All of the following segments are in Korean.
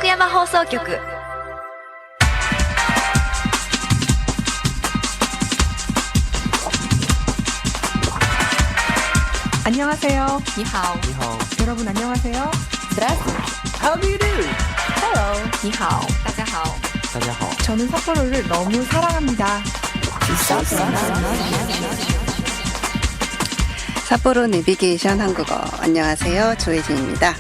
福山放送局。 안녕하세요. 你好，你好， 여러분 안녕하세요. How do you do? Hello. 你好，大家好。大家好， 저는 삿포로를 너무 사랑합니다. 삿포로 내비게이션 한국어. 안녕하세요. 조혜진입니다.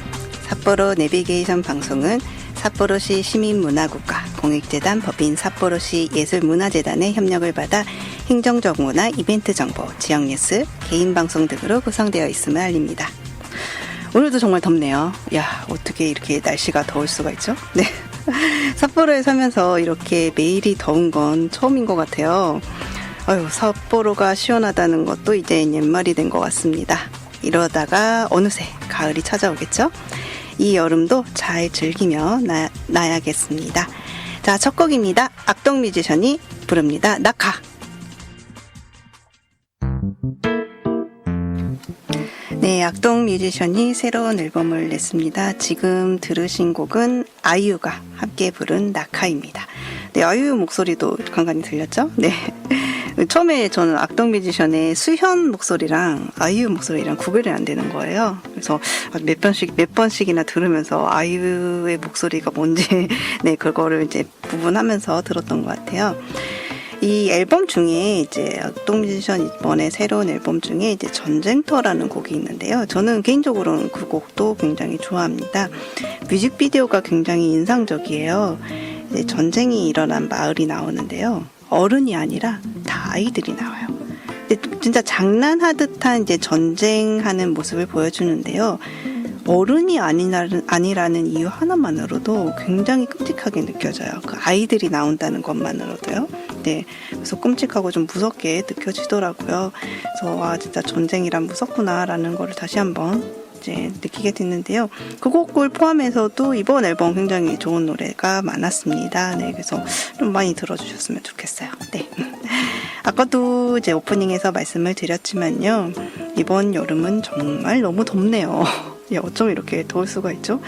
삿포로 내비게이션 방송은 삿포로시 시민문화국가 공익재단 법인 삿포로시 예술문화재단의 협력을 받아 행정적 문화 이벤트 정보, 지역 뉴스, 개인 방송 등으로 구성되어 있음을 알립니다. 오늘도 정말 덥네요. 야, 어떻게 이렇게 날씨가 더울 수가 있죠? 네. 삿포로에 살면서 이렇게 매일이 더운 건 처음인 것 같아요. 아유, 삿포로가 시원하다는 것도 이제 옛말이 된 것 같습니다. 이러다가 어느새 가을이 찾아오겠죠? 이 여름도 잘 즐기며 나야겠습니다. 자, 첫 곡입니다. 악동 뮤지션이 부릅니다. 낙하. 네, 악동 뮤지션이 새로운 앨범을 냈습니다. 지금 들으신 곡은 아이유가 함께 부른 낙하입니다. 네, 아이유 목소리도 간간히 들렸죠? 네. 처음에 저는 악동 뮤지션의 수현 목소리랑 아이유 목소리랑 구별이 안 되는 거예요. 그래서 몇 번씩이나 들으면서 아이유의 목소리가 뭔지, 네, 그거를 이제 구분하면서 들었던 것 같아요. 이 앨범 중에 이제 악동 뮤지션 이번에 새로운 앨범 중에 이제 전쟁터라는 곡이 있는데요. 저는 개인적으로는 그 곡도 굉장히 좋아합니다. 뮤직비디오가 굉장히 인상적이에요. 이제 전쟁이 일어난 마을이 나오는데요. 어른이 아니라 다 아이들이 나와요. 근데 진짜 장난하듯한 이제 전쟁하는 모습을 보여주는데요. 어른이 아니라는 이유 하나만으로도 굉장히 끔찍하게 느껴져요. 그 아이들이 나온다는 것만으로도요. 네, 그래서 끔찍하고 좀 무섭게 느껴지더라고요. 그래서 와, 진짜 전쟁이란 무섭구나라는 거를 다시 한번 이제 느끼게 됐는데요. 그 곡을 포함해서도 이번 앨범 굉장히 좋은 노래가 많았습니다. 네, 그래서 좀 많이 들어주셨으면 좋겠어요. 네. 아까도 이제 오프닝에서 말씀을 드렸지만요. 이번 여름은 정말 너무 덥네요. 야, 어쩜 이렇게 더울 수가 있죠?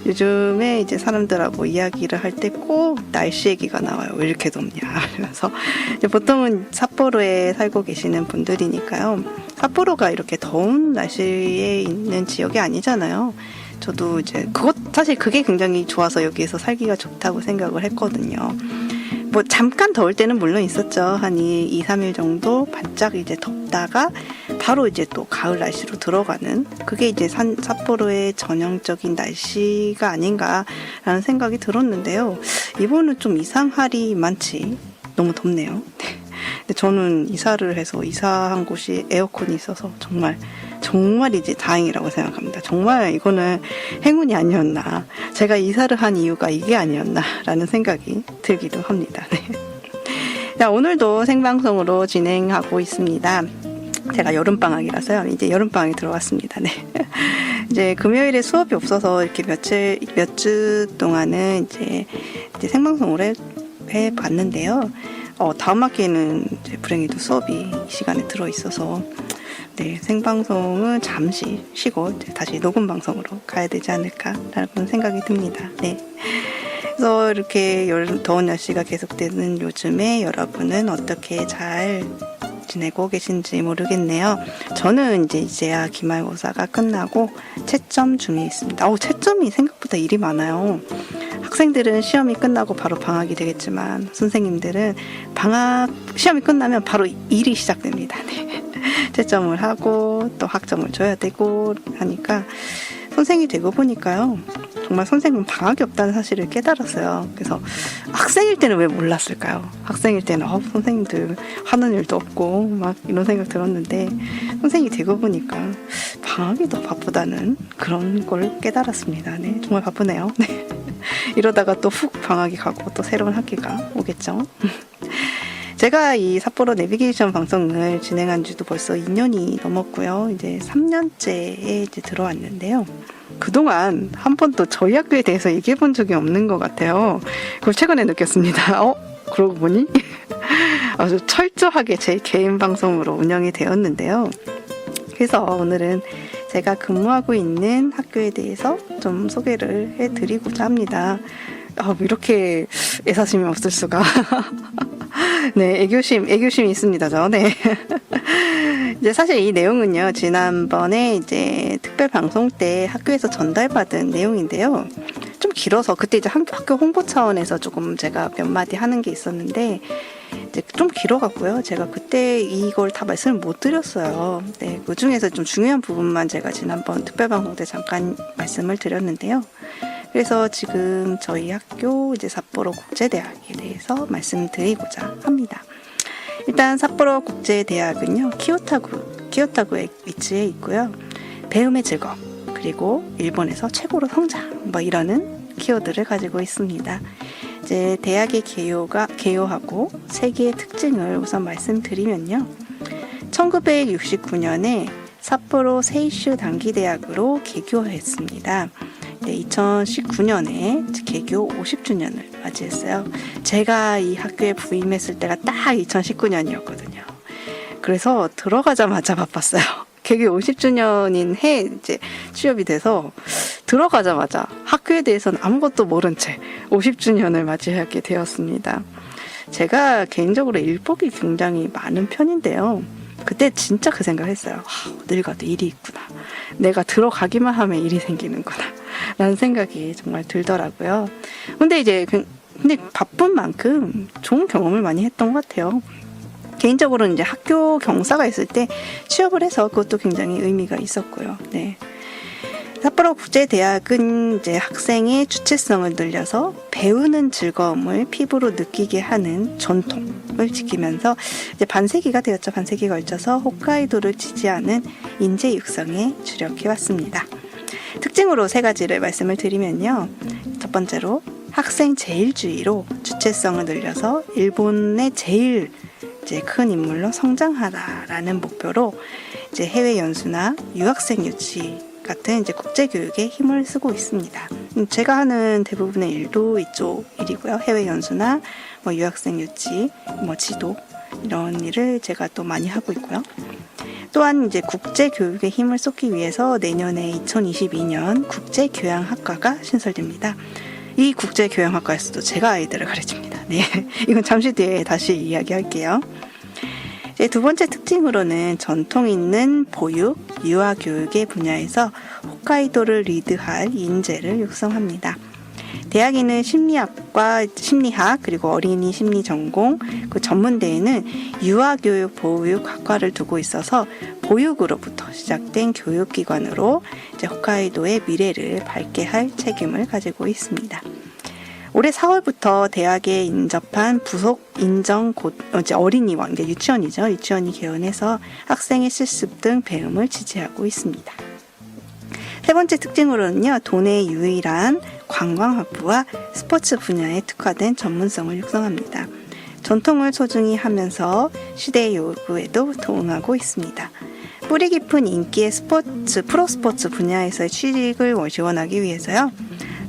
요즘에 이제 사람들하고 이야기를 할 때 꼭 날씨 얘기가 나와요. 왜 이렇게 덥냐. 그래서 이제 보통은 삿포로에 살고 계시는 분들이니까요. 삿포로가 이렇게 더운 날씨에 있는 지역이 아니잖아요. 저도 이제 사실 그게 굉장히 좋아서 여기에서 살기가 좋다고 생각을 했거든요. 뭐 잠깐 더울 때는 물론 있었죠. 한 2, 3일 정도 바짝 이제 덥다가 바로 이제 또 가을 날씨로 들어가는 그게 이제 삿포로의 전형적인 날씨가 아닌가라는 생각이 들었는데요. 이번은 좀 이상할이 많지. 너무 덥네요. 근데 저는 이사를 해서 이사한 곳이 에어컨이 있어서 정말 이제 다행이라고 생각합니다. 정말 이거는 행운이 아니었나. 제가 이사를 한 이유가 이게 아니었나라는 생각이 들기도 합니다. 네. 자, 오늘도 생방송으로 진행하고 있습니다. 제가 여름방학이라서요. 이제 여름방학에 들어왔습니다. 네. 이제 금요일에 수업이 없어서 이렇게 몇 주 동안은 이제 생방송을 해봤는데요. 다음 학기에는 이제 불행히도 수업이 이 시간에 들어있어서 네, 생방송은 잠시 쉬고 이제 다시 녹음 방송으로 가야 되지 않을까라는 생각이 듭니다. 네. 그래서 이렇게 더운 날씨가 계속되는 요즘에 여러분은 어떻게 잘 지내고 계신지 모르겠네요. 저는 이제야 기말고사가 끝나고 채점 중에 있습니다. 채점이 생각보다 일이 많아요. 학생들은 시험이 끝나고 바로 방학이 되겠지만 선생님들은 시험이 끝나면 바로 일이 시작됩니다. 네. 채점을 하고 또 학점을 줘야 되고 하니까 선생이 되고 보니까요. 정말 선생은 방학이 없다는 사실을 깨달았어요. 그래서 학생일 때는 왜 몰랐을까요? 학생일 때는 선생님들 하는 일도 없고 막 이런 생각 들었는데 선생이 되고 보니까 방학이 더 바쁘다는 그런 걸 깨달았습니다. 네, 정말 바쁘네요. 네. 이러다가 또 훅 방학이 가고 또 새로운 학기가 오겠죠. 제가 이 삿포로 내비게이션 방송을 진행한 지도 벌써 2년이 넘었고요. 이제 3년째에 이제 들어왔는데요. 그동안 한 번도 저희 학교에 대해서 얘기해 본 적이 없는 것 같아요. 그걸 최근에 느꼈습니다. 그러고 보니 아주 철저하게 제 개인 방송으로 운영이 되었는데요. 그래서 오늘은 제가 근무하고 있는 학교에 대해서 좀 소개를 해드리고자 합니다. 이렇게 애사심이 없을 수가. 네, 애교심이 있습니다, 저. 네. 이제 사실 이 내용은요, 지난번에 이제 특별 방송 때 학교에서 전달받은 내용인데요. 좀 길어서 그때 이제 학교 홍보 차원에서 조금 제가 몇 마디 하는 게 있었는데, 이제 좀 길어갖고요. 제가 그때 이걸 다 말씀을 못 드렸어요. 네, 그 중에서 좀 중요한 부분만 제가 지난번 특별 방송 때 잠깐 말씀을 드렸는데요. 그래서 지금 저희 학교 이제 삿포로 국제대학에 대해서 말씀드리고자 합니다. 일단 삿포로 국제대학은요, 키요타구에 위치해 있고요. 배움의 즐거움, 그리고 일본에서 최고로 성장, 이러는 키워드를 가지고 있습니다. 이제 대학의 개요하고 세계의 특징을 우선 말씀드리면요. 1969년에 삿포로 세이슈 단기대학으로 개교했습니다. 네, 2019년에 개교 50주년을 맞이했어요. 제가 이 학교에 부임했을 때가 딱 2019년이었거든요. 그래서 들어가자마자 바빴어요. 개교 50주년인 해 이제 취업이 돼서 들어가자마자 학교에 대해서는 아무것도 모른 채 50주년을 맞이하게 되었습니다. 제가 개인적으로 일복이 굉장히 많은 편인데요. 그때 진짜 그 생각을 했어요. 어딜 가도 일이 있구나. 내가 들어가기만 하면 일이 생기는구나. 라는 생각이 정말 들더라고요. 근데 바쁜 만큼 좋은 경험을 많이 했던 것 같아요. 개인적으로는 이제 학교 경사가 있을 때 취업을 해서 그것도 굉장히 의미가 있었고요. 네. 삿포로 국제대학은 이제 학생의 주체성을 늘려서 배우는 즐거움을 피부로 느끼게 하는 전통을 지키면서 이제 반세기가 되었죠. 반세기 걸쳐서 홋카이도를 지지하는 인재 육성에 주력해 왔습니다. 특징으로 3가지를 말씀을 드리면요. 첫 번째로 학생 제일주의로 주체성을 늘려서 일본의 제일 이제 큰 인물로 성장하라라는 목표로 이제 해외 연수나 유학생 유치 같은 이제 국제 교육에 힘을 쓰고 있습니다. 제가 하는 대부분의 일도 이쪽 일이고요. 해외 연수나 유학생 유치, 지도 이런 일을 제가 또 많이 하고 있고요. 또한 이제 국제 교육에 힘을 쏟기 위해서 내년에 2022년 국제 교양학과가 신설됩니다. 이 국제 교양학과에서도 제가 아이들을 가르칩니다. 네, 이건 잠시 뒤에 다시 이야기할게요. 두 번째 특징으로는 전통 있는 보육, 유아 교육의 분야에서 홋카이도를 리드할 인재를 육성합니다. 대학에는 심리학, 그리고 어린이 심리 전공, 그 전문대에는 유아교육 보육 학과를 두고 있어서 보육으로부터 시작된 교육기관으로 이제 홋카이도의 미래를 밝게 할 책임을 가지고 있습니다. 올해 4월부터 대학에 인접한 부속 인정 어린이원, 유치원이죠. 유치원이 개원해서 학생의 실습 등 배움을 지지하고 있습니다. 세 번째 특징으로는요, 도내의 유일한 관광학부와 스포츠 분야에 특화된 전문성을 육성합니다. 전통을 소중히 하면서 시대의 요구에도 도움하고 있습니다. 뿌리 깊은 인기의 프로스포츠 분야에서의 취직을 지원하기 위해서요,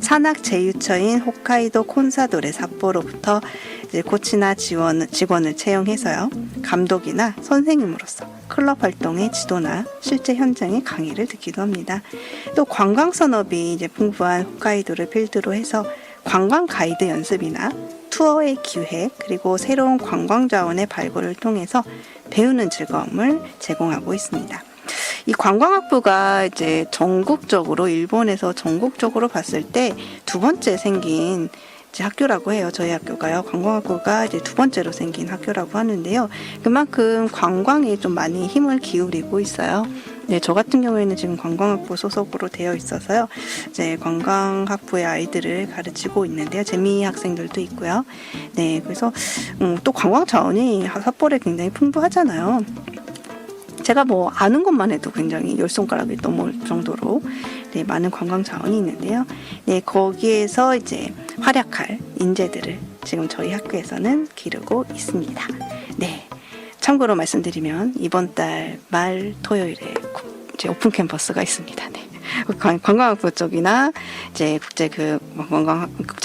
산악 제휴처인 홋카이도 콘사도레 삿포로부터 이제 코치나 직원을 채용해서요, 감독이나 선생님으로서 클럽 활동의 지도나 실제 현장의 강의를 듣기도 합니다. 또 관광 산업이 이제 풍부한 홋카이도를 필두로 해서 관광 가이드 연습이나 투어의 기획, 그리고 새로운 관광 자원의 발굴을 통해서 배우는 즐거움을 제공하고 있습니다. 이 관광학부가 이제 전국적으로, 일본에서 전국적으로 봤을 때 두 번째 생긴 이제 학교라고 해요. 저희 학교가요. 관광학부가 이제 두 번째로 생긴 학교라고 하는데요. 그만큼 관광에 좀 많이 힘을 기울이고 있어요. 네, 저 같은 경우에는 지금 관광학부 소속으로 되어 있어서요. 이제 관광학부의 아이들을 가르치고 있는데요. 재미 학생들도 있고요. 네, 그래서 또 관광 자원이 삿포로에 굉장히 풍부하잖아요. 제가 아는 것만 해도 굉장히 10손가락이 넘을 정도로 네, 많은 관광 자원이 있는데요. 네, 거기에서 이제 활약할 인재들을 지금 저희 학교에서는 기르고 있습니다. 네, 참고로 말씀드리면 이번 달 말 토요일에 이제 오픈 캠퍼스가 있습니다. 네. 관광학부 쪽이나 이제 국제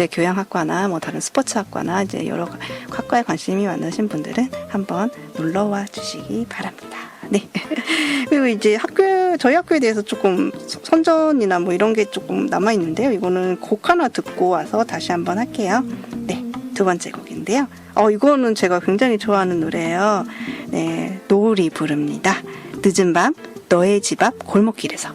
교양학과나 다른 스포츠학과나 이제 여러 학과에 관심이 많으신 분들은 한번 놀러와 주시기 바랍니다. 네. 그리고 이제 저희 학교에 대해서 조금 선전이나 뭐 이런 게 조금 남아있는데요. 이거는 곡 하나 듣고 와서 다시 한번 할게요. 네. 두 번째 곡인데요. 이거는 제가 굉장히 좋아하는 노래예요. 네. 노을이 부릅니다. 늦은 밤, 너의 집 앞 골목길에서.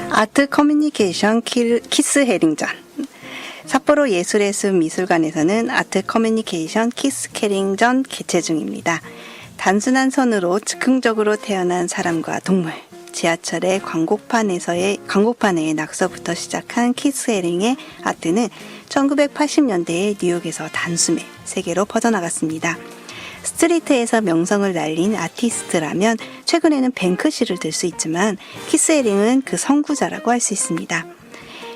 아트 커뮤니케이션 키스 해링전. 삿포로 예술의 숲 미술관에서는 아트 커뮤니케이션 키스 캐링전 개최 중입니다. 단순한 선으로 즉흥적으로 태어난 사람과 동물, 지하철의 광고판의 낙서부터 시작한 키스 해링의 아트는 1980년대에 뉴욕에서 단숨에 세계로 퍼져나갔습니다. 스트리트에서 명성을 날린 아티스트라면 최근에는 뱅크시를 들 수 있지만 키스 해링은 그 선구자라고 할 수 있습니다.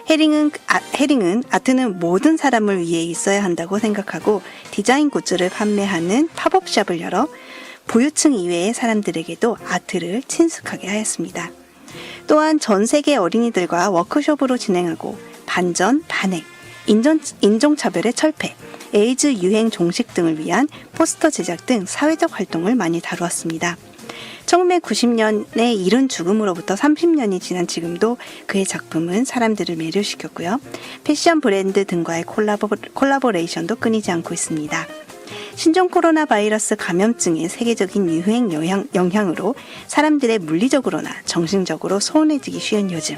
해링은 아트는 모든 사람을 위해 있어야 한다고 생각하고 디자인 굿즈를 판매하는 팝업샵을 열어 보유층 이외의 사람들에게도 아트를 친숙하게 하였습니다. 또한 전 세계 어린이들과 워크숍으로 진행하고 반전, 반행, 인종차별의 철폐, 에이즈 유행 종식 등을 위한 포스터 제작 등 사회적 활동을 많이 다루었습니다. 1990년의 이른 죽음으로부터 30년이 지난 지금도 그의 작품은 사람들을 매료시켰고요. 패션 브랜드 등과의 콜라보레이션도 끊이지 않고 있습니다. 신종 코로나 바이러스 감염증의 세계적인 유행 영향으로 사람들의 물리적으로나 정신적으로 소원해지기 쉬운 요즘,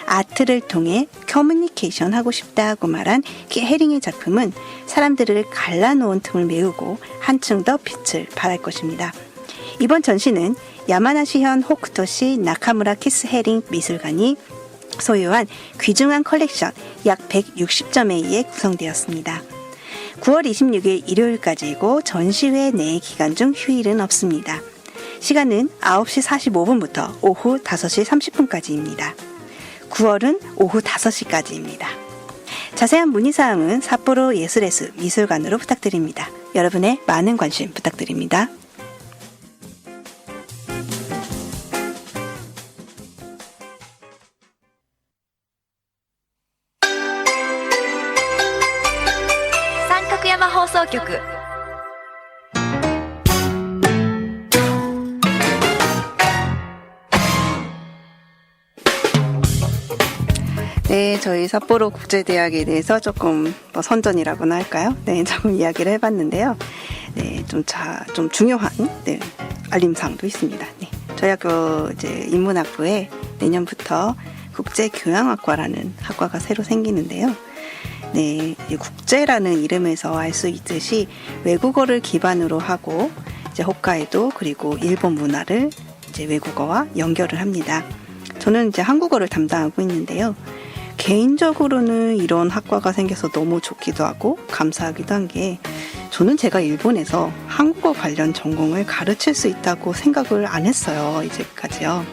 아트를 통해 커뮤니케이션 하고 싶다고 말한 해링의 작품은 사람들을 갈라놓은 틈을 메우고 한층 더 빛을 발할 것입니다. 이번 전시는 야마나시현 호쿠토시 나카무라 키스 해링 미술관이 소유한 귀중한 컬렉션 약 160점에 의해 구성되었습니다. 9월 26일 일요일까지이고 전시회 내 기간 중 휴일은 없습니다. 시간은 9시 45분부터 오후 5시 30분까지입니다. 9월은 오후 5시까지입니다. 자세한 문의사항은 삿포로 예술의 숲 미술관으로 부탁드립니다. 여러분의 많은 관심 부탁드립니다. 쌍꺼쿠야마放送局 네, 저희 삿포로 국제대학에 대해서 조금 선전이라고나 할까요? 네, 조금 이야기를 해봤는데요. 네, 좀 중요한 알림사항도 있습니다. 네, 저희 학교 인문학부에 내년부터 국제교양학과라는 학과가 새로 생기는데요. 네, 국제라는 이름에서 알 수 있듯이 외국어를 기반으로 하고 홋카이도 그리고 일본 문화를 외국어와 연결을 합니다. 저는 한국어를 담당하고 있는데요. 개인적으로는 이런 학과가 생겨서 너무 좋기도 하고 감사하기도 한 게 저는 제가 일본에서 한국어 관련 전공을 가르칠 수 있다고 생각을 안 했어요. 이제까지요.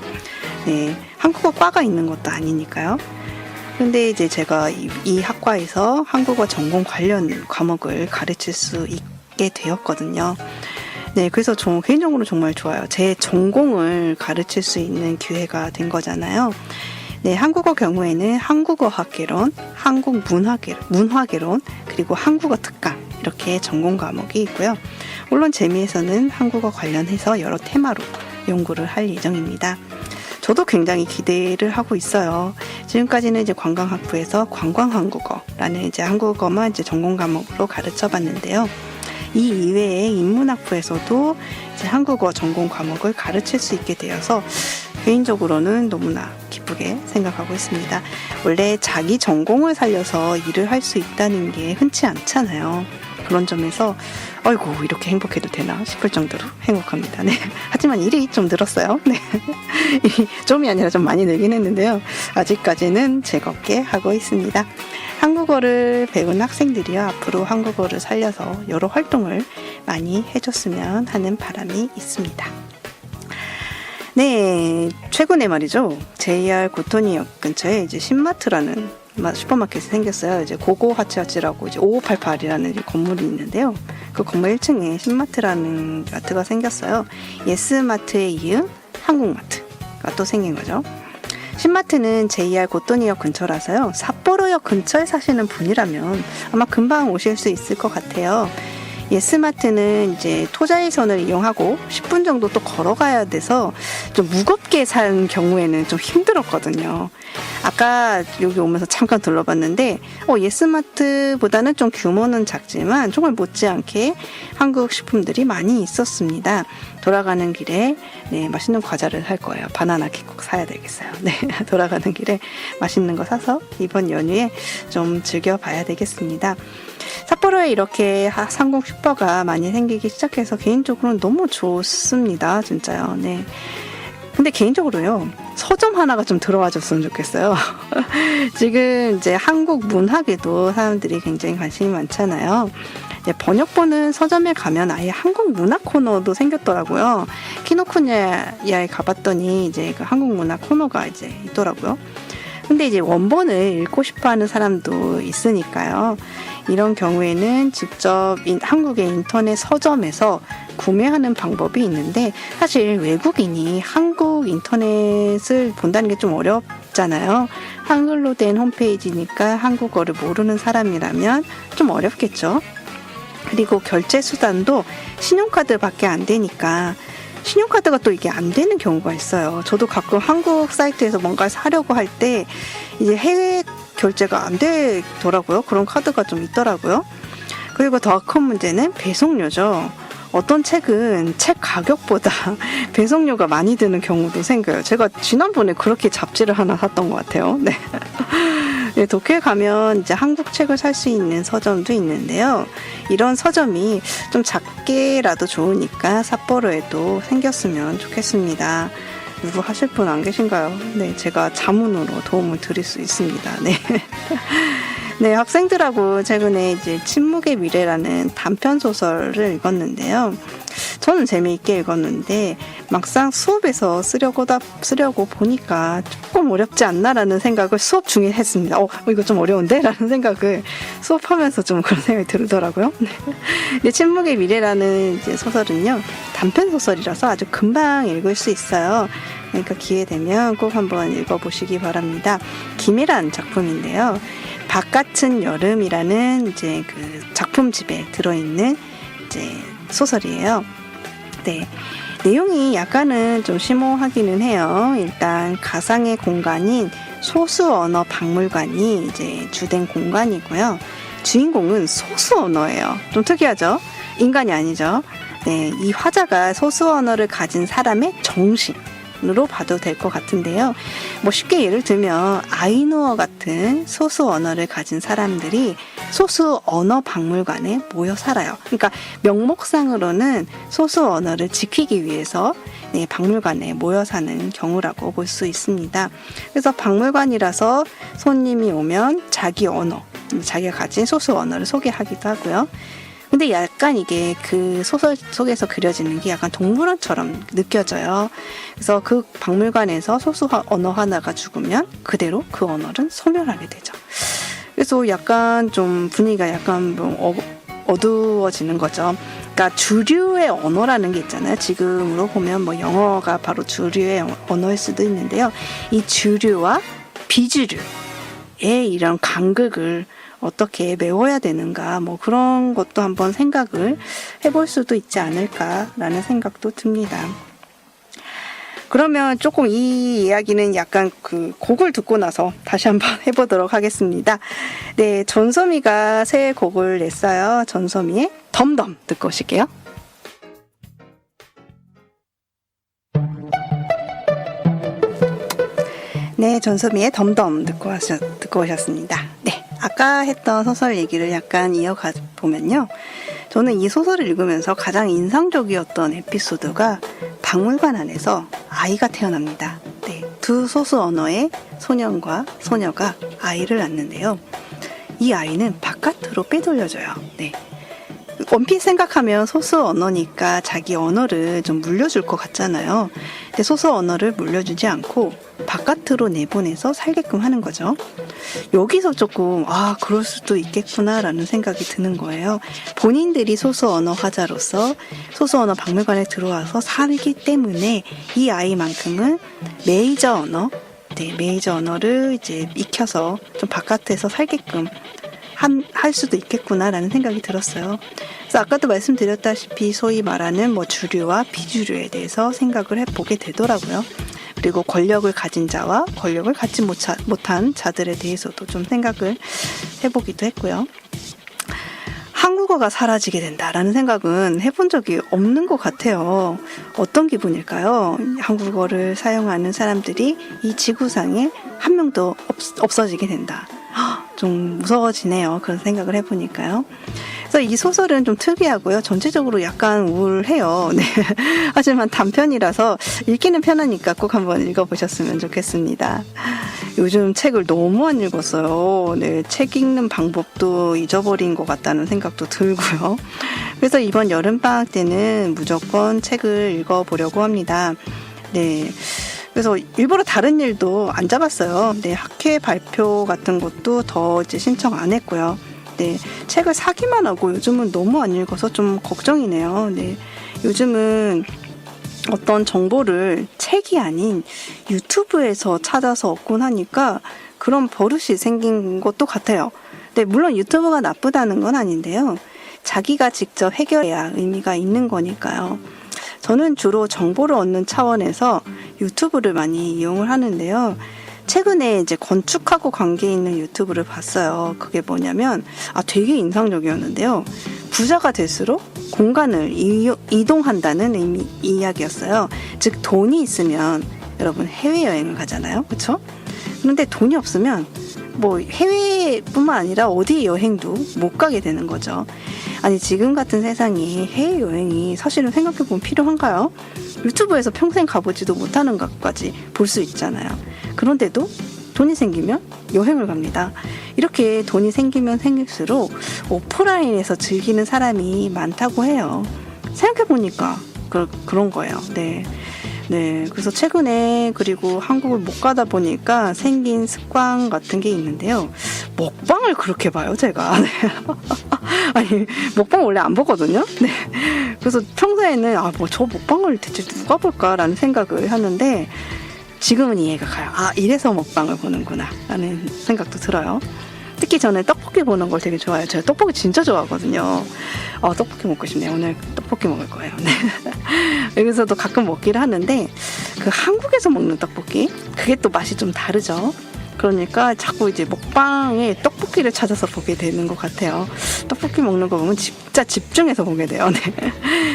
네, 한국어 과가 있는 것도 아니니까요. 근데 제가 이 학과에서 한국어 전공 관련 과목을 가르칠 수 있게 되었거든요. 네, 그래서 저 개인적으로 정말 좋아요. 제 전공을 가르칠 수 있는 기회가 된 거잖아요. 네, 한국어 경우에는 한국어학개론, 문화개론, 그리고 한국어 특강 이렇게 전공 과목이 있고요. 물론 재미에서는 한국어 관련해서 여러 테마로 연구를 할 예정입니다. 저도 굉장히 기대를 하고 있어요. 지금까지는 관광학부에서 관광한국어라는 한국어만 전공 과목으로 가르쳐 봤는데요. 이 이외에 인문학부에서도 한국어 전공 과목을 가르칠 수 있게 되어서 개인적으로는 너무나 기쁘게 생각하고 있습니다. 원래 자기 전공을 살려서 일을 할 수 있다는 게 흔치 않잖아요. 그런 점에서 아이고 이렇게 행복해도 되나 싶을 정도로 행복합니다. 네. 하지만 일이 좀 늘었어요. 네. 좀이 아니라 좀 많이 늘긴 했는데요. 아직까지는 즐겁게 하고 있습니다. 한국어를 배운 학생들이요. 앞으로 한국어를 살려서 여러 활동을 많이 해줬으면 하는 바람이 있습니다. 네, 최근에 말이죠. JR 고토니역 근처에 신마트라는 슈퍼마켓이 생겼어요. 고고하치하치라고 5588이라는 건물이 있는데요. 그 건물 1층에 신마트라는 마트가 생겼어요. 예스마트에 이은 한국마트가 또 생긴 거죠. 신마트는 JR 고토니역 근처라서요. 삿포로역 근처에 사시는 분이라면 아마 금방 오실 수 있을 것 같아요. 예스마트는 이제 토자일선을 이용하고 10분 정도 또 걸어가야 돼서 좀 무겁게 산 경우에는 좀 힘들었거든요. 아까 여기 오면서 잠깐 둘러봤는데 예스마트보다는 좀 규모는 작지만 정말 못지않게 한국 식품들이 많이 있었습니다. 돌아가는 길에 맛있는 과자를 살 거예요. 바나나 킥 꼭 사야 되겠어요. 네, 돌아가는 길에 맛있는 거 사서 이번 연휴에 좀 즐겨봐야 되겠습니다. 삿포로에 이렇게 상공 슈퍼가 많이 생기기 시작해서 개인적으로는 너무 좋습니다. 진짜요. 네. 근데 개인적으로요, 서점 하나가 좀 들어와 줬으면 좋겠어요. 지금 이제 한국 문학에도 사람들이 굉장히 관심이 많잖아요. 번역본은 서점에 가면 아예 한국 문학 코너도 생겼더라고요. 키노쿠니야에 가봤더니 이제 그 한국 문학 코너가 이제 있더라고요. 근데 이제 원본을 읽고 싶어 하는 사람도 있으니까요. 이런 경우에는 직접 한국의 인터넷 서점에서 구매하는 방법이 있는데, 사실 외국인이 한국 인터넷을 본다는 게 좀 어렵잖아요. 한글로 된 홈페이지니까 한국어를 모르는 사람이라면 좀 어렵겠죠. 그리고 결제 수단도 신용카드밖에 안 되니까 신용카드가 또 이게 안 되는 경우가 있어요. 저도 가끔 한국 사이트에서 뭔가 사려고 할 때 이제 해외 결제가 안 되더라고요. 그런 카드가 좀 있더라고요. 그리고 더 큰 문제는 배송료죠. 어떤 책은 책 가격보다 배송료가 많이 드는 경우도 생겨요. 제가 지난번에 그렇게 잡지를 하나 샀던 것 같아요. 네. 네, 도쿄에 가면 이제 한국 책을 살 수 있는 서점도 있는데요. 이런 서점이 좀 작게라도 좋으니까 삿포로에도 생겼으면 좋겠습니다. 누구 하실 분 안 계신가요? 네, 제가 자문으로 도움을 드릴 수 있습니다. 네. 네, 학생들하고 최근에 이제 침묵의 미래라는 단편 소설을 읽었는데요. 저는 재미있게 읽었는데 막상 수업에서 쓰려고 보니까 조금 어렵지 않나라는 생각을 수업 중에 했습니다. 이거 좀 어려운데? 라는 생각을 수업하면서 좀 그런 생각이 들더라고요. 네, 침묵의 미래라는 이제 소설은요, 단편 소설이라서 아주 금방 읽을 수 있어요. 그러니까 기회 되면 꼭 한번 읽어보시기 바랍니다. 김이란 작품인데요. 바깥은 여름이라는 이제 그 작품집에 들어있는 이제 소설이에요. 네. 내용이 약간은 좀 심오하기는 해요. 일단 가상의 공간인 소수 언어 박물관이 이제 주된 공간이고요. 주인공은 소수 언어예요. 좀 특이하죠? 인간이 아니죠. 네. 이 화자가 소수 언어를 가진 사람의 정신으로 봐도 될 것 같은데요. 쉽게 예를 들면 아이누어 같은 소수 언어를 가진 사람들이 소수 언어 박물관에 모여 살아요. 그러니까 명목상으로는 소수 언어를 지키기 위해서 박물관에 모여 사는 경우라고 볼 수 있습니다. 그래서 박물관이라서 손님이 오면 자기 언어, 자기가 가진 소수 언어를 소개하기도 하고요. 근데 약간 이게 그 소설 속에서 그려지는 게 약간 동물원처럼 느껴져요. 그래서 그 박물관에서 소수 언어 하나가 죽으면 그대로 그 언어는 소멸하게 되죠. 그래서 약간 좀 분위기가 약간 어두워지는 거죠. 그러니까 주류의 언어라는 게 있잖아요. 지금으로 보면 영어가 바로 주류의 언어일 수도 있는데요. 이 주류와 비주류의 이런 간극을 어떻게 메워야 되는가, 그런 것도 한번 생각을 해볼 수도 있지 않을까라는 생각도 듭니다. 그러면 조금 이 이야기는 약간 그 곡을 듣고 나서 다시 한번 해보도록 하겠습니다. 네, 전소미가 새 곡을 냈어요. 전소미의 덤덤 듣고 오실게요. 네, 전소미의 덤덤 듣고 오셨습니다. 네, 아까 했던 소설 얘기를 약간 이어가 보면요. 저는 이 소설을 읽으면서 가장 인상적이었던 에피소드가 박물관 안에서 아이가 태어납니다. 네, 두 소수 언어의 소년과 소녀가 아이를 낳는데요. 이 아이는 바깥으로 빼돌려져요. 네. 원피스 생각하면 소수 언어니까 자기 언어를 좀 물려줄 것 같잖아요. 근데 소수 언어를 물려주지 않고 바깥으로 내보내서 살게끔 하는 거죠. 여기서 조금 그럴 수도 있겠구나라는 생각이 드는 거예요. 본인들이 소수 언어 화자로서 소수 언어 박물관에 들어와서 살기 때문에 이 아이만큼은 메이저 언어, 네, 메이저 언어를 이제 익혀서 좀 바깥에서 살게끔 할 수도 있겠구나라는 생각이 들었어요. 그래서 아까도 말씀드렸다시피 소위 말하는 뭐 주류와 비주류에 대해서 생각을 해보게 되더라고요. 그리고 권력을 가진 자와 권력을 갖지 못한 자들에 대해서도 좀 생각을 해보기도 했고요. 한국어가 사라지게 된다라는 생각은 해본 적이 없는 것 같아요. 어떤 기분일까요? 한국어를 사용하는 사람들이 이 지구상에 한 명도 없어지게 된다. 좀 무서워지네요. 그런 생각을 해보니까요. 그래서 이 소설은 좀 특이하고요. 전체적으로 약간 우울해요. 네. 하지만 단편이라서 읽기는 편하니까 꼭 한번 읽어보셨으면 좋겠습니다. 요즘 책을 너무 안 읽었어요. 네, 책 읽는 방법도 잊어버린 것 같다는 생각도 들고요. 그래서 이번 여름방학 때는 무조건 책을 읽어보려고 합니다. 네. 그래서 일부러 다른 일도 안 잡았어요. 네, 학회 발표 같은 것도 더 이제 신청 안 했고요. 네, 책을 사기만 하고 요즘은 너무 안 읽어서 좀 걱정이네요. 네, 요즘은 어떤 정보를 책이 아닌 유튜브에서 찾아서 얻곤 하니까 그런 버릇이 생긴 것도 같아요. 네, 물론 유튜브가 나쁘다는 건 아닌데요. 자기가 직접 해결해야 의미가 있는 거니까요. 저는 주로 정보를 얻는 차원에서 유튜브를 많이 이용을 하는데요. 최근에 이제 건축하고 관계 있는 유튜브를 봤어요. 그게 뭐냐면, 되게 인상적이었는데요. 부자가 될수록 공간을 이동한다는 이야기였어요. 즉, 돈이 있으면 여러분 해외여행을 가잖아요. 그렇죠? 그런데 돈이 없으면 뭐 해외뿐만 아니라 어디 여행도 못 가게 되는 거죠. 아니, 지금 같은 세상에 해외여행이 사실은 생각해보면 필요한가요? 유튜브에서 평생 가보지도 못하는 것까지 볼 수 있잖아요. 그런데도 돈이 생기면 여행을 갑니다. 이렇게 돈이 생기면 생길수록 오프라인에서 즐기는 사람이 많다고 해요. 생각해보니까 그런 거예요. 네. 네, 그래서 최근에 그리고 한국을 못 가다 보니까 생긴 습관 같은 게 있는데요. 먹방을 그렇게 봐요, 제가. 네. 아니, 먹방 원래 안 보거든요. 네. 그래서 평소에는 뭐 저 먹방을 대체 누가 볼까라는 생각을 하는데 지금은 이해가 가요. 이래서 먹방을 보는구나 라는 생각도 들어요. 특히 저는 떡볶이 보는 걸 되게 좋아해요. 제가 떡볶이 진짜 좋아하거든요. 떡볶이 먹고 싶네요. 오늘 떡볶이 먹을 거예요. 네. 여기서도 가끔 먹기를 하는데 그 한국에서 먹는 떡볶이 그게 또 맛이 좀 다르죠. 그러니까 자꾸 이제 먹방에 떡볶이를 찾아서 보게 되는 것 같아요. 떡볶이 먹는 거 보면 진짜 집중해서 보게 돼요. 네.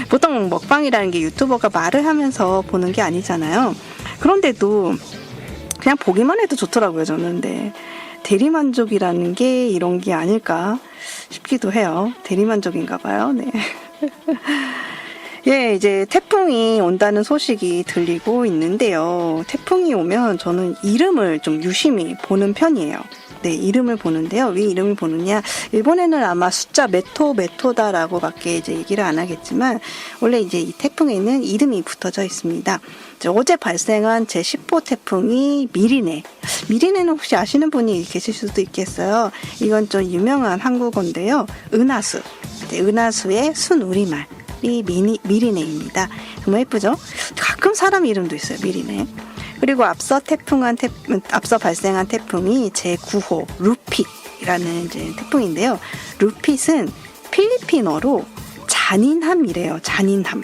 보통 먹방이라는 게 유튜버가 말을 하면서 보는 게 아니잖아요. 그런데도 그냥 보기만 해도 좋더라고요, 저는. 네. 대리만족이라는 게 이런 게 아닐까 싶기도 해요. 대리만족인가 봐요. 네. 예, 이제 태풍이 온다는 소식이 들리고 있는데요. 태풍이 오면 저는 이름을 좀 유심히 보는 편이에요. 네, 이름을 보는데요. 왜 이름을 보느냐? 일본에는 아마 숫자 메토다라고밖에 이제 얘기를 안 하겠지만 원래 이제 이 태풍에는 이름이 붙어져 있습니다. 어제 발생한 제10호 태풍이 미리네. 미리네는 혹시 아시는 분이 계실 수도 있겠어요. 이건 좀 유명한 한국어인데요. 은하수. 네, 은하수의 순우리말. 이 미리네입니다. 정말 예쁘죠? 가끔 사람 이름도 있어요. 미리네. 그리고 앞서 발생한 태풍이 제9호 루핏이라는 이제 태풍인데요. 루핏은 필리핀어로 잔인함이래요. 잔인함.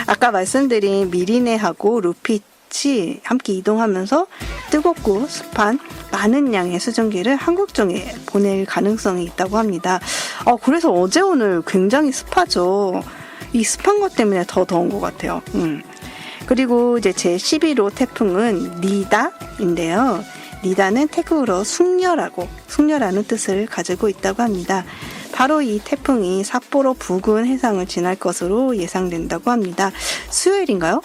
아까 말씀드린 미리네하고 루핏이 함께 이동하면서 뜨겁고 습한 많은 양의 수증기를 한국 쪽에 보낼 가능성이 있다고 합니다. 그래서 어제 오늘 굉장히 습하죠. 이 습한 것 때문에 더 더운 것 같아요. 그리고 이제 제11호 태풍은 니다인데요. 니다는 태국어로 숙녀라는 뜻을 가지고 있다고 합니다. 바로 이 태풍이 삿포로 부근 해상을 지날 것으로 예상된다고 합니다. 수요일인가요?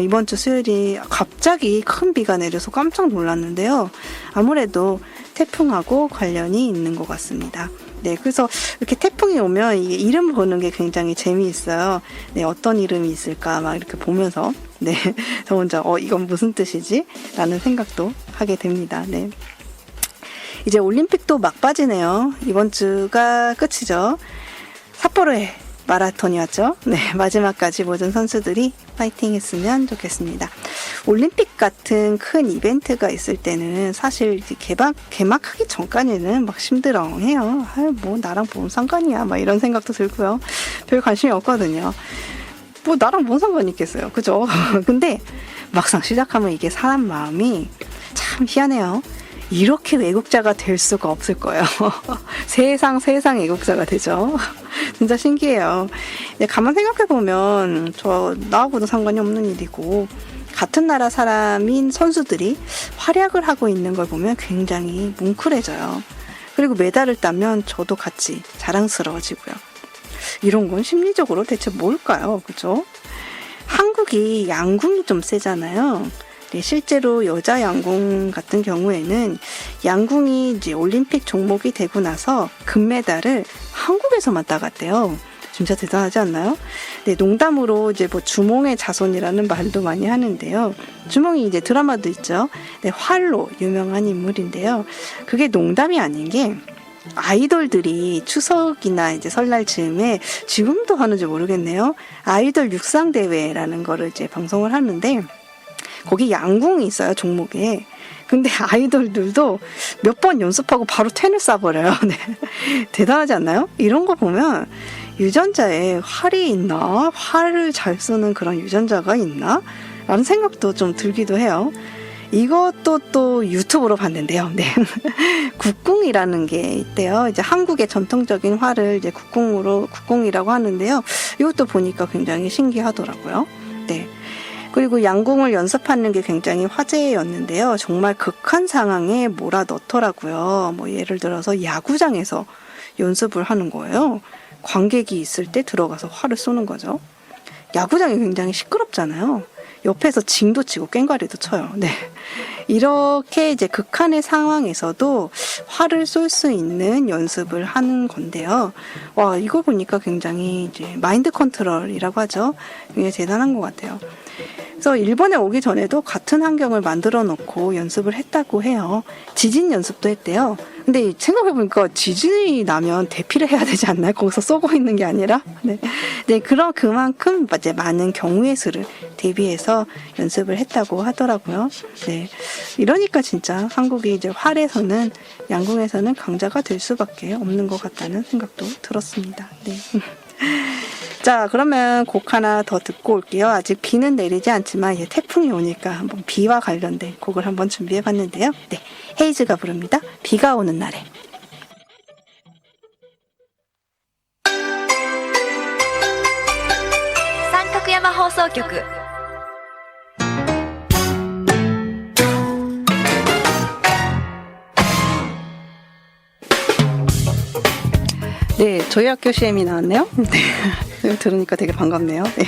이번 주 수요일이 갑자기 큰 비가 내려서 깜짝 놀랐는데요. 아무래도 태풍하고 관련이 있는 것 같습니다. 네, 그래서 이렇게 태풍이 오면 이게 이름 보는 게 굉장히 재미있어요. 네, 어떤 이름이 있을까 막 이렇게 보면서 네, 저 혼자 이건 무슨 뜻이지? 라는 생각도 하게 됩니다. 네. 이제 올림픽도 막바지네요. 이번 주가 끝이죠. 삿포로에 마라톤이 왔죠. 네, 마지막까지 모든 선수들이 파이팅 했으면 좋겠습니다. 올림픽 같은 큰 이벤트가 있을 때는 사실 개막하기 전까지는 막 심드렁해요. 뭐 나랑 뭔 상관이야, 막 이런 생각도 들고요. 별 관심이 없거든요. 뭐 나랑 뭔 상관이 있겠어요, 그죠? 근데 막상 시작하면 이게 사람 마음이 참 희한해요. 이렇게 애국자가 될 수가 없을 거예요. 세상 애국자가 되죠. 진짜 신기해요. 가만 생각해보면 나하고도 상관이 없는 일이고 같은 나라 사람인 선수들이 활약을 하고 있는 걸 보면 굉장히 뭉클해져요. 그리고 메달을 따면 저도 같이 자랑스러워지고요. 이런 건 심리적으로 대체 뭘까요? 그죠? 한국이 양궁이 좀 세잖아요. 네, 실제로 여자 양궁 같은 경우에는 양궁이 이제 올림픽 종목이 되고 나서 금메달을 한국에서만 따갔대요. 진짜 대단하지 않나요? 네, 농담으로 이제 뭐 주몽의 자손이라는 말도 많이 하는데요. 주몽이 이제 드라마도 있죠. 네, 활로 유명한 인물인데요. 그게 농담이 아닌 게 아이돌들이 추석이나 이제 설날 즈음에 지금도 하는지 모르겠네요. 아이돌 육상 대회라는 거를 이제 방송을 하는데 거기 양궁이 있어요, 종목에. 근데 아이돌들도 몇 번 연습하고 바로 텐을 쏴버려요. 네. 대단하지 않나요? 이런 거 보면 유전자에 활이 있나? 활을 잘 쓰는 그런 유전자가 있나? 라는 생각도 좀 들기도 해요. 이것도 또 유튜브로 봤는데요. 네. 국궁이라는 게 있대요. 이제 한국의 전통적인 활을 이제 국궁이라고 하는데요. 이것도 보니까 굉장히 신기하더라고요. 네. 그리고 양궁을 연습하는 게 굉장히 화제였는데요. 정말 극한 상황에 몰아넣더라고요. 뭐 예를 들어서 야구장에서 연습을 하는 거예요. 관객이 있을 때 들어가서 활을 쏘는 거죠. 야구장이 굉장히 시끄럽잖아요. 옆에서 징도 치고 꽹과리도 쳐요. 네. 이렇게 이제 극한의 상황에서도 활을 쏠 수 있는 연습을 하는 건데요. 와, 이거 보니까 굉장히 이제 마인드 컨트롤이라고 하죠. 굉장히 대단한 것 같아요. 그래서 일본에 오기 전에도 같은 환경을 만들어 놓고 연습을 했다고 해요. 지진 연습도 했대요. 근데 생각해보니까 지진이 나면 대피를 해야 되지 않나요? 거기서 쏘고 있는 게 아니라. 네. 네, 그만큼 이제 많은 경우의 수를 대비해서 연습을 했다고 하더라고요. 네. 이러니까 진짜 한국이 이제 활에서는, 양궁에서는 강자가 될 수밖에 없는 것 같다는 생각도 들었습니다. 네. 자, 그러면 곡 하나 더 듣고 올게요. 아직 비는 내리지 않지만 태풍이 오니까 한번 비와 관련된 곡을 한번 준비해봤는데요. 네, 헤이즈가 부릅니다. 비가 오는 날에. 三角山放送局 네, 저희 학교 CM이 나왔네요. 네, 들으니까 되게 반갑네요. 네,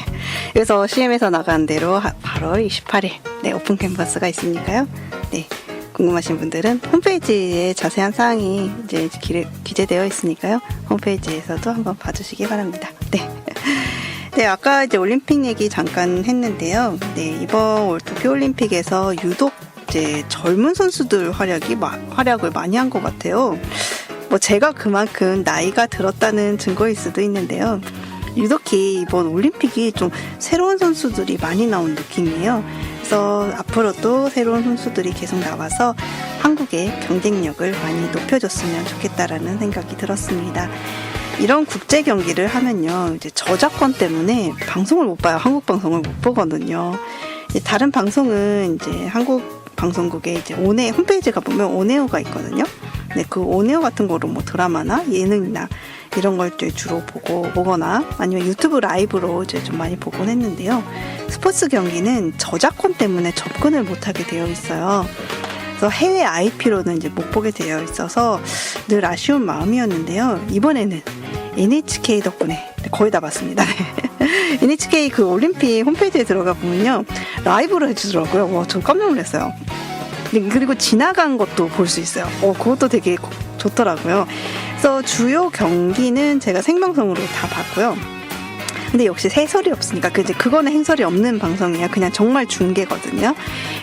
그래서 CM에서 나간 대로 8월 28일 네, 오픈 캔버스가 있으니까요. 네, 궁금하신 분들은 홈페이지에 자세한 사항이 이제 기재되어 있으니까요. 홈페이지에서도 한번 봐주시기 바랍니다. 네. 네, 아까 이제 올림픽 얘기 잠깐 했는데요. 네, 이번 도쿄올림픽에서 유독 이제 젊은 선수들 활약을 많이 한 것 같아요. 뭐 제가 그만큼 나이가 들었다는 증거일 수도 있는데요. 유독히 이번 올림픽이 좀 새로운 선수들이 많이 나온 느낌이에요. 그래서 앞으로도 새로운 선수들이 계속 나와서 한국의 경쟁력을 많이 높여줬으면 좋겠다라는 생각이 들었습니다. 이런 국제 경기를 하면요, 이제 저작권 때문에 방송을 못 봐요. 한국 방송을 못 보거든요. 다른 방송은 이제 한국 방송국에 이제 홈페이지 가보면 오네오가 있거든요. 네, 그 오네오 같은 거로 뭐 드라마나 예능이나 이런 걸 주로 보거나 아니면 유튜브 라이브로 이제 좀 많이 보곤 했는데요. 스포츠 경기는 저작권 때문에 접근을 못하게 되어 있어요. 그래서 해외 IP로는 이제 못 보게 되어 있어서 늘 아쉬운 마음이었는데요. 이번에는 NHK 덕분에 거의 다 봤습니다. NHK 그 올림픽 홈페이지에 들어가 보면요, 라이브로 해주더라고요. 와, 저 깜짝 놀랐어요. 그리고 지나간 것도 볼 수 있어요. 그것도 되게 좋더라고요. 그래서 주요 경기는 제가 생방송으로 다 봤고요. 근데 역시 해설이 없으니까 그거는 해설이 없는 방송이에요. 그냥 정말 중계거든요.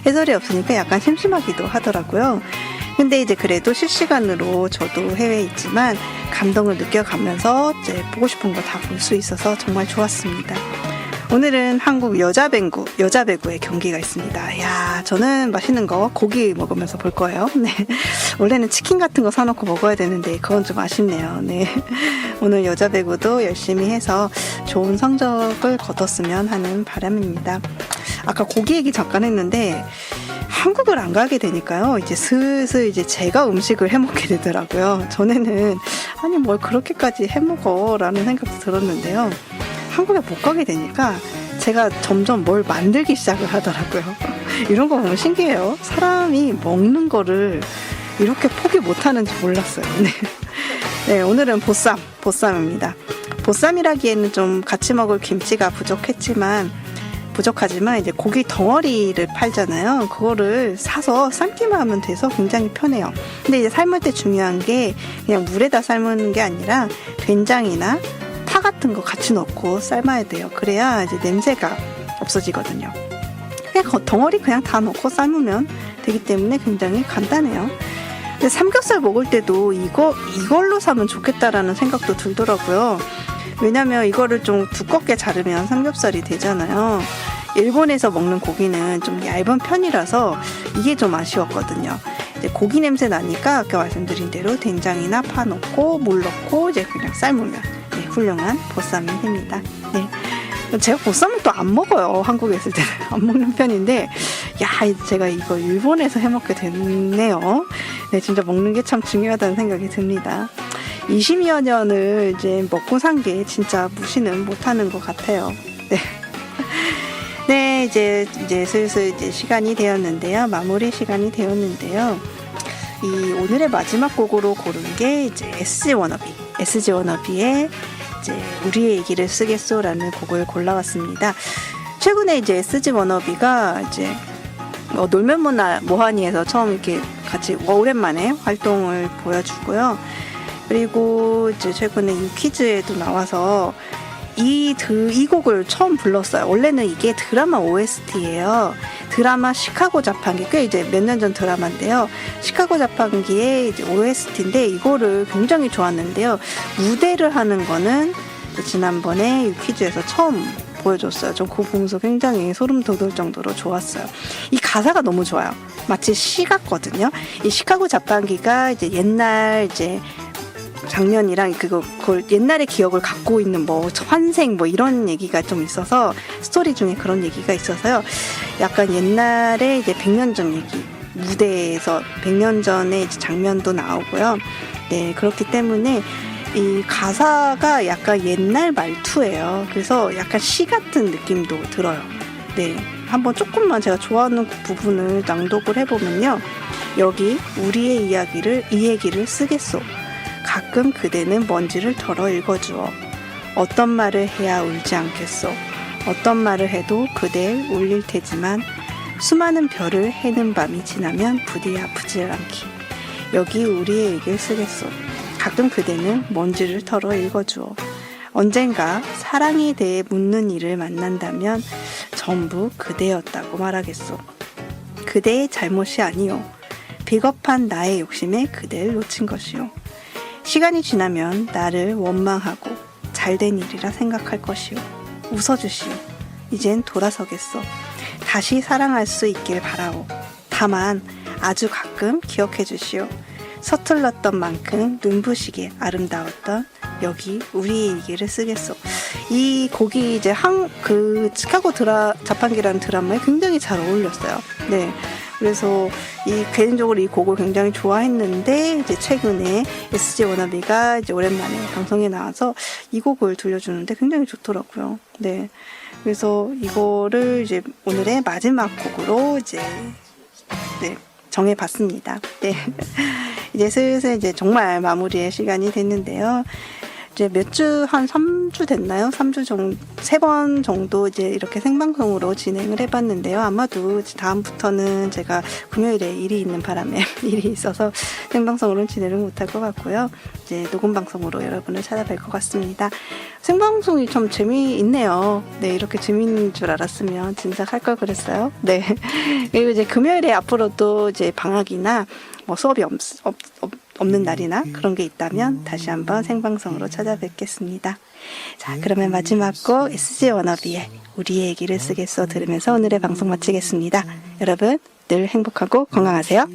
해설이 없으니까 약간 심심하기도 하더라고요. 근데 이제 그래도 실시간으로 저도 해외에 있지만 감동을 느껴가면서 이제 보고 싶은 거 다 볼 수 있어서 정말 좋았습니다. 오늘은 한국 여자배구의 경기가 있습니다. 야, 저는 맛있는 거 고기 먹으면서 볼 거예요. 네. 원래는 치킨 같은 거 사놓고 먹어야 되는데 그건 좀 아쉽네요. 네. 오늘 여자배구도 열심히 해서 좋은 성적을 거뒀으면 하는 바람입니다. 아까 고기 얘기 잠깐 했는데 한국을 안 가게 되니까요. 이제 슬슬 이제 제가 음식을 해 먹게 되더라고요. 전에는 아니 뭘 그렇게까지 해 먹어라는 생각도 들었는데요. 한국에 못 가게 되니까 제가 점점 뭘 만들기 시작을 하더라고요. 이런 거 보면 신기해요. 사람이 먹는 거를 이렇게 포기 못 하는지 몰랐어요. 네. 네, 오늘은 보쌈입니다. 보쌈이라기에는 좀 같이 먹을 김치가 부족하지만 이제 고기 덩어리를 팔잖아요. 그거를 사서 삶기만 하면 돼서 굉장히 편해요. 근데 이제 삶을 때 중요한 게 그냥 물에다 삶는 게 아니라 된장이나 파 같은 거 같이 넣고 삶아야 돼요. 그래야 이제 냄새가 없어지거든요. 그냥 덩어리 그냥 다 넣고 삶으면 되기 때문에 굉장히 간단해요. 근데 삼겹살 먹을 때도 이걸로 사면 좋겠다라는 생각도 들더라고요. 왜냐면 이거를 좀 두껍게 자르면 삼겹살이 되잖아요. 일본에서 먹는 고기는 좀 얇은 편이라서 이게 좀 아쉬웠거든요. 이제 고기 냄새 나니까 아까 말씀드린 대로 된장이나 파 넣고 물 넣고 이제 그냥 삶으면 네, 훌륭한 보쌈이 됩니다. 네. 제가 보쌈을 또 안 먹어요. 한국에 있을 때는 안 먹는 편인데 제가 이거 일본에서 해먹게 됐네요. 네, 진짜 먹는 게 참 중요하다는 생각이 듭니다. 20여 년을 이제 먹고 산 게 진짜 무시는 못하는 것 같아요. 네. 네, 이제 슬슬 이제 시간이 되었는데요. 마무리 시간이 되었는데요. 이 오늘의 마지막 곡으로 고른 게 이제 SG 워너비의 이제 우리의 얘기를 쓰겠소라는 곡을 골라왔습니다. 최근에 이제 SG 워너비가 이제 놀면 뭐하니에서 처음 이렇게 같이 오랜만에 활동을 보여주고요. 그리고 이제 최근에 유퀴즈에도 나와서 이 곡을 처음 불렀어요. 원래는 이게 드라마 OST예요. 드라마 시카고 자판기, 꽤 이제 몇 년 전 드라마인데요. 시카고 자판기의 이제 OST인데 이거를 굉장히 좋았는데요. 무대를 하는 거는 지난번에 유퀴즈에서 처음 보여줬어요. 전 그거 보면서 굉장히 소름 돋을 정도로 좋았어요. 이 가사가 너무 좋아요. 마치 시 같거든요. 이 시카고 자판기가 이제 옛날 이제 장면이랑 그걸 옛날의 기억을 갖고 있는 환생 이런 얘기가 좀 있어서 스토리 중에 그런 얘기가 있어서요. 약간 옛날에 이제 100년 전 얘기 무대에서 100년 전의 이제 장면도 나오고요. 네, 그렇기 때문에 이 가사가 약간 옛날 말투예요. 그래서 약간 시 같은 느낌도 들어요. 네, 한번 조금만 제가 좋아하는 부분을 낭독을 해보면요. 여기 우리의 이 얘기를 쓰겠소. 가끔 그대는 먼지를 덜어 읽어주어. 어떤 말을 해야 울지 않겠소. 어떤 말을 해도 그댈 울릴 테지만 수많은 별을 해는 밤이 지나면 부디 아프지 않기. 여기 우리의 얘기를 쓰겠소. 가끔 그대는 먼지를 덜어 읽어주어. 언젠가 사랑에 대해 묻는 이를 만난다면 전부 그대였다고 말하겠소. 그대의 잘못이 아니오. 비겁한 나의 욕심에 그대를 놓친 것이오. 시간이 지나면 나를 원망하고 잘된 일이라 생각할 것이오. 웃어주시오. 이젠 돌아서겠소. 다시 사랑할 수 있길 바라오. 다만 아주 가끔 기억해 주시오. 서툴렀던 만큼 눈부시게 아름다웠던 여기 우리의 얘기를 쓰겠소. 이 곡이 이제 시카고 자판기라는 드라마에 굉장히 잘 어울렸어요. 네. 그래서 개인적으로 이 곡을 굉장히 좋아했는데 이제 최근에 SG 워너비가 이제 오랜만에 방송에 나와서 이 곡을 들려주는데 굉장히 좋더라고요. 네. 그래서 이거를 이제 오늘의 마지막 곡으로 이제 정해봤습니다. 네. 이제 슬슬 이제 정말 마무리의 시간이 됐는데요. 이제 한 3주 됐나요? 3주 정도, 3번 정도 이제 이렇게 생방송으로 진행을 해봤는데요. 아마도 다음부터는 제가 금요일에 일이 있는 바람에 일이 있어서 생방송으로는 진행을 못할 것 같고요. 이제 녹음방송으로 여러분을 찾아뵐 것 같습니다. 생방송이 참 재미있네요. 네, 이렇게 재미있는 줄 알았으면 진짜 할 걸 그랬어요. 네. 그리고 이제 금요일에 앞으로도 이제 방학이나 수업이 없는 날이나 그런 게 있다면 다시 한번 생방송으로 찾아뵙겠습니다. 자, 그러면 마지막 곡 SG 워너비의 우리의 얘기를 쓰겠어 들으면서 오늘의 방송 마치겠습니다. 여러분 늘 행복하고 건강하세요.